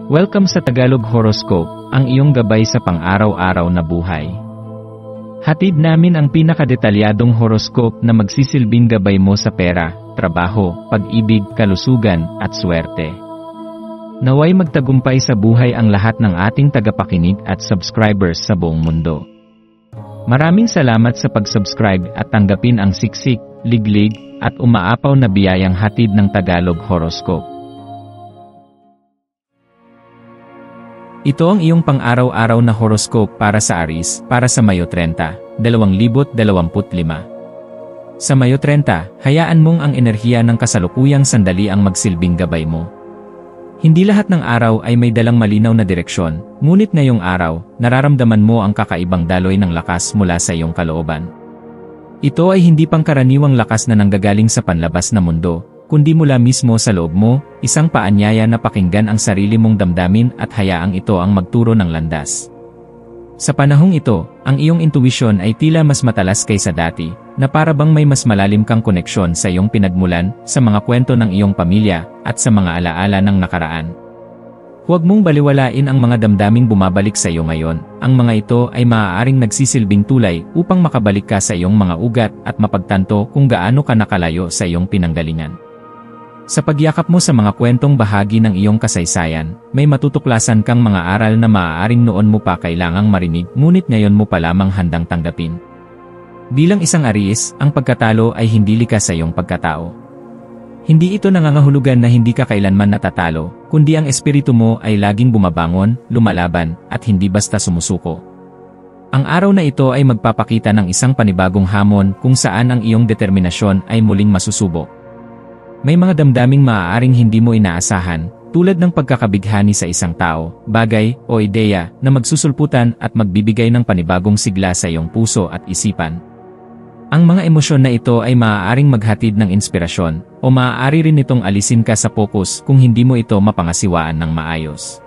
Welcome sa Tagalog Horoscope, ang iyong gabay sa pang-araw-araw na buhay. Hatid namin ang pinakadetalyadong horoscope na magsisilbing gabay mo sa pera, trabaho, pag-ibig, kalusugan, at swerte. Naway magtagumpay sa buhay ang lahat ng ating tagapakinig at subscribers sa buong mundo. Maraming salamat sa pag-subscribe at tanggapin ang siksik, liglig, at umaapaw na biyayang hatid ng Tagalog Horoscope. Ito ang iyong pang-araw-araw na horoscope para sa Aries, para sa Mayo 30, 2025. Sa Mayo 30, hayaan mong ang enerhiya ng kasalukuyang sandali ang magsilbing gabay mo. Hindi lahat ng araw ay may dalang malinaw na direksyon, ngunit ngayong araw, nararamdaman mo ang kakaibang daloy ng lakas mula sa iyong kalooban. Ito ay hindi pangkaraniwang lakas na nanggagaling sa panlabas na mundo, kundi mula mismo sa loob mo, isang paanyaya na pakinggan ang sarili mong damdamin at hayaang ito ang magturo ng landas. Sa panahong ito, ang iyong intuition ay tila mas matalas kaysa dati, na para bang may mas malalim kang koneksyon sa iyong pinagmulan, sa mga kwento ng iyong pamilya, at sa mga alaala ng nakaraan. Huwag mong baliwalain ang mga damdaming bumabalik sa iyo ngayon, ang mga ito ay maaaring nagsisilbing tulay upang makabalik ka sa iyong mga ugat at mapagtanto kung gaano ka nakalayo sa iyong pinanggalingan. Sa pagyakap mo sa mga kwentong bahagi ng iyong kasaysayan, may matutuklasan kang mga aral na maaaring noon mo pa kailangang marinig ngunit ngayon mo pa lamang handang tanggapin. Bilang isang Aries, ang pagkatalo ay hindi likas sa iyong pagkatao. Hindi ito nangangahulugan na hindi ka kailanman natatalo, kundi ang espiritu mo ay laging bumabangon, lumalaban, at hindi basta sumusuko. Ang araw na ito ay magpapakita ng isang panibagong hamon kung saan ang iyong determinasyon ay muling masusubok. May mga damdaming maaaring hindi mo inaasahan, tulad ng pagkakabighani sa isang tao, bagay, o ideya na magsusulputan at magbibigay ng panibagong sigla sa iyong puso at isipan. Ang mga emosyon na ito ay maaaring maghatid ng inspirasyon, o maaari rin itong alisin ka sa focus kung hindi mo ito mapangasiwaan ng maayos.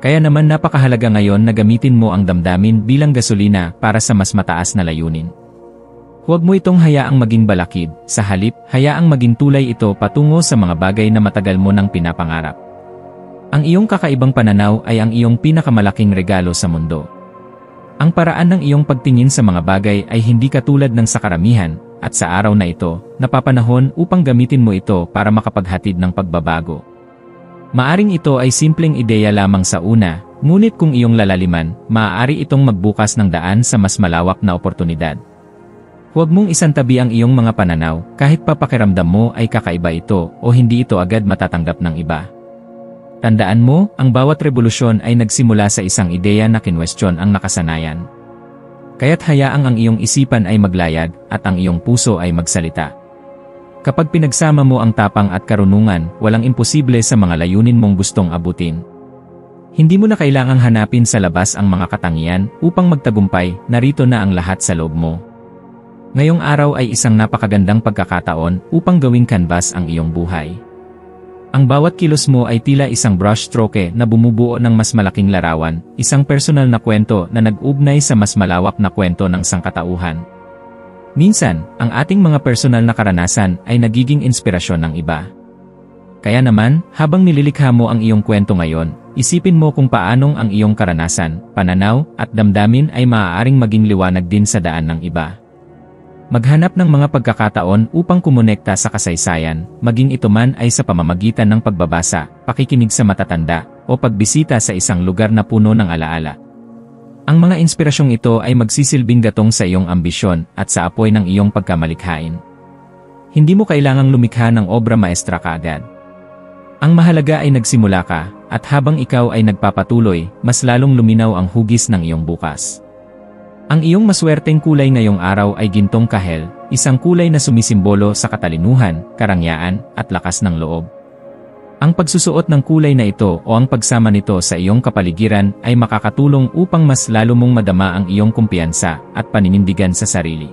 Kaya naman napakahalaga ngayon na gamitin mo ang damdamin bilang gasolina para sa mas mataas na layunin. Huwag mo itong hayaang maging balakid, sa halip, hayaang maging tulay ito patungo sa mga bagay na matagal mo nang pinapangarap. Ang iyong kakaibang pananaw ay ang iyong pinakamalaking regalo sa mundo. Ang paraan ng iyong pagtingin sa mga bagay ay hindi katulad ng sa karamihan, at sa araw na ito, napapanahon upang gamitin mo ito para makapaghatid ng pagbabago. Maaring ito ay simpleng ideya lamang sa una, ngunit kung iyong lalaliman, maaari itong magbukas ng daan sa mas malawak na oportunidad. Huwag mong isantabi ang iyong mga pananaw, kahit papakiramdam mo ay kakaiba ito o hindi ito agad matatanggap ng iba. Tandaan mo, ang bawat revolusyon ay nagsimula sa isang ideya na kinwestiyon ang nakasanayan. Kaya't hayaang ang iyong isipan ay maglayag at ang iyong puso ay magsalita. Kapag pinagsama mo ang tapang at karunungan, walang imposible sa mga layunin mong gustong abutin. Hindi mo na kailangang hanapin sa labas ang mga katangian upang magtagumpay, narito na ang lahat sa loob mo. Ngayong araw ay isang napakagandang pagkakataon upang gawing canvas ang iyong buhay. Ang bawat kilos mo ay tila isang brushstroke na bumubuo ng mas malaking larawan, isang personal na kwento na nag-ugnay sa mas malawak na kwento ng sangkatauhan. Minsan, ang ating mga personal na karanasan ay nagiging inspirasyon ng iba. Kaya naman, habang nililikha mo ang iyong kwento ngayon, isipin mo kung paanong ang iyong karanasan, pananaw, at damdamin ay maaaring maging liwanag din sa daan ng iba. Maghanap ng mga pagkakataon upang kumonekta sa kasaysayan, maging ito man ay sa pamamagitan ng pagbabasa, pakikinig sa matatanda, o pagbisita sa isang lugar na puno ng alaala. Ang mga inspirasyong ito ay magsisilbing gatong sa iyong ambisyon at sa apoy ng iyong pagkamalikhain. Hindi mo kailangang lumikha ng obra maestra kaagad. Ang mahalaga ay nagsimula ka, at habang ikaw ay nagpapatuloy, mas lalong luminaw ang hugis ng iyong bukas. Ang iyong maswerteng kulay ngayong araw ay gintong kahel, isang kulay na sumisimbolo sa katalinuhan, karangyaan, at lakas ng loob. Ang pagsusuot ng kulay na ito o ang pagsama nito sa iyong kapaligiran ay makakatulong upang mas lalo mong madama ang iyong kumpiyansa at paninindigan sa sarili.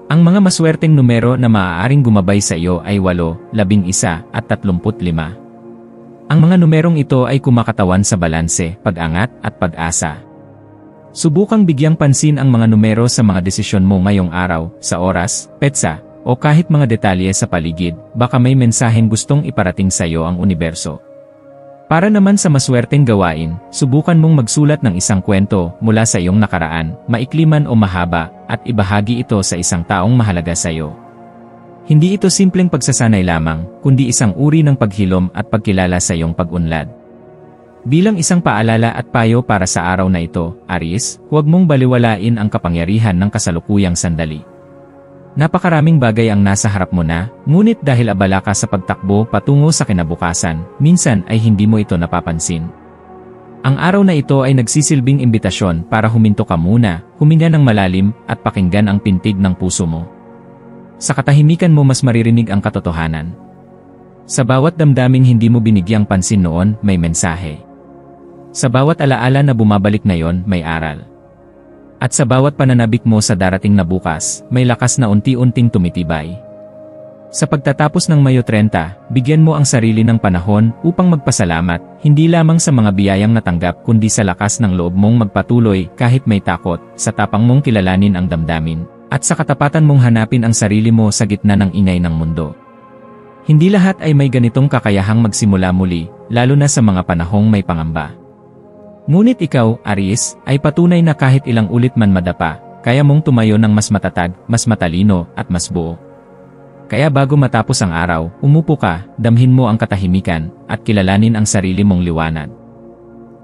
Ang mga maswerteng numero na maaaring gumabay sa iyo ay 8, 11, at 35. Ang mga numerong ito ay kumakatawan sa balanse, pag-angat, at pag-asa. Subukang bigyang pansin ang mga numero sa mga desisyon mo ngayong araw, sa oras, petsa, o kahit mga detalye sa paligid, baka may mensaheng gustong iparating sa iyo ang universo. Para naman sa maswerteng gawain, subukan mong magsulat ng isang kwento mula sa iyong nakaraan, maikli man o mahaba, at ibahagi ito sa isang taong mahalaga sa iyo. Hindi ito simpleng pagsasanay lamang, kundi isang uri ng paghilom at pagkilala sa iyong pag-unlad. Bilang isang paalala at payo para sa araw na ito, Aries, huwag mong baliwalain ang kapangyarihan ng kasalukuyang sandali. Napakaraming bagay ang nasa harap mo na, ngunit dahil abala ka sa pagtakbo patungo sa kinabukasan, minsan ay hindi mo ito napapansin. Ang araw na ito ay nagsisilbing imbitasyon para huminto ka muna, huminga ng malalim, at pakinggan ang pintig ng puso mo. Sa katahimikan mo mas maririnig ang katotohanan. Sa bawat damdaming hindi mo binigyang pansin noon, may mensahe. Sa bawat alaala na bumabalik ngayon, may aral. At sa bawat pananabik mo sa darating na bukas, may lakas na unti-unting tumitibay. Sa pagtatapos ng Mayo 30, bigyan mo ang sarili ng panahon upang magpasalamat, hindi lamang sa mga biyayang natanggap kundi sa lakas ng loob mong magpatuloy kahit may takot, sa tapang mong kilalanin ang damdamin, at sa katapatan mong hanapin ang sarili mo sa gitna ng ingay ng mundo. Hindi lahat ay may ganitong kakayahang magsimula muli, lalo na sa mga panahong may pangamba. Ngunit ikaw, Aries, ay patunay na kahit ilang ulit man madapa, kaya mong tumayo ng mas matatag, mas matalino, at mas buo. Kaya bago matapos ang araw, umupo ka, damhin mo ang katahimikan, at kilalanin ang sarili mong liwanag.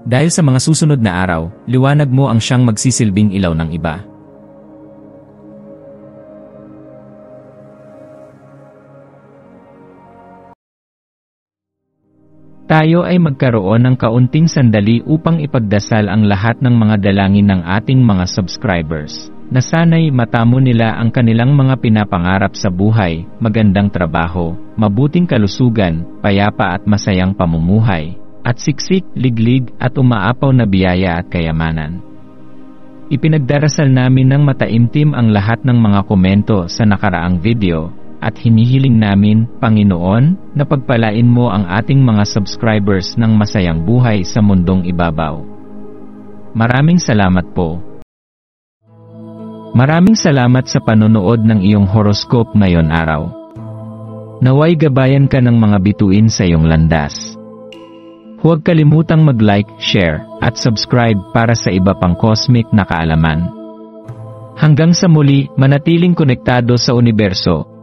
Dahil sa mga susunod na araw, liwanag mo ang siyang magsisilbing ilaw ng iba. Tayo ay magkaroon ng kaunting sandali upang ipagdasal ang lahat ng mga dalangin ng ating mga subscribers, na sana'y matamo nila ang kanilang mga pinapangarap sa buhay, magandang trabaho, mabuting kalusugan, payapa at masayang pamumuhay, at siksik, liglig at umaapaw na biyaya at kayamanan. Ipinagdarasal namin ng mataimtim ang lahat ng mga komento sa nakaraang video, at hinihiling namin, Panginoon, na pagpalain mo ang ating mga subscribers ng masayang buhay sa mundong ibabaw. Maraming salamat po. Maraming salamat sa panonood ng iyong horoscope ngayon araw. Naway gabayan ka ng mga bituin sa iyong landas. Huwag kalimutang mag-like, share, at subscribe para sa iba pang cosmic na kaalaman. Hanggang sa muli, manatiling konektado sa universo.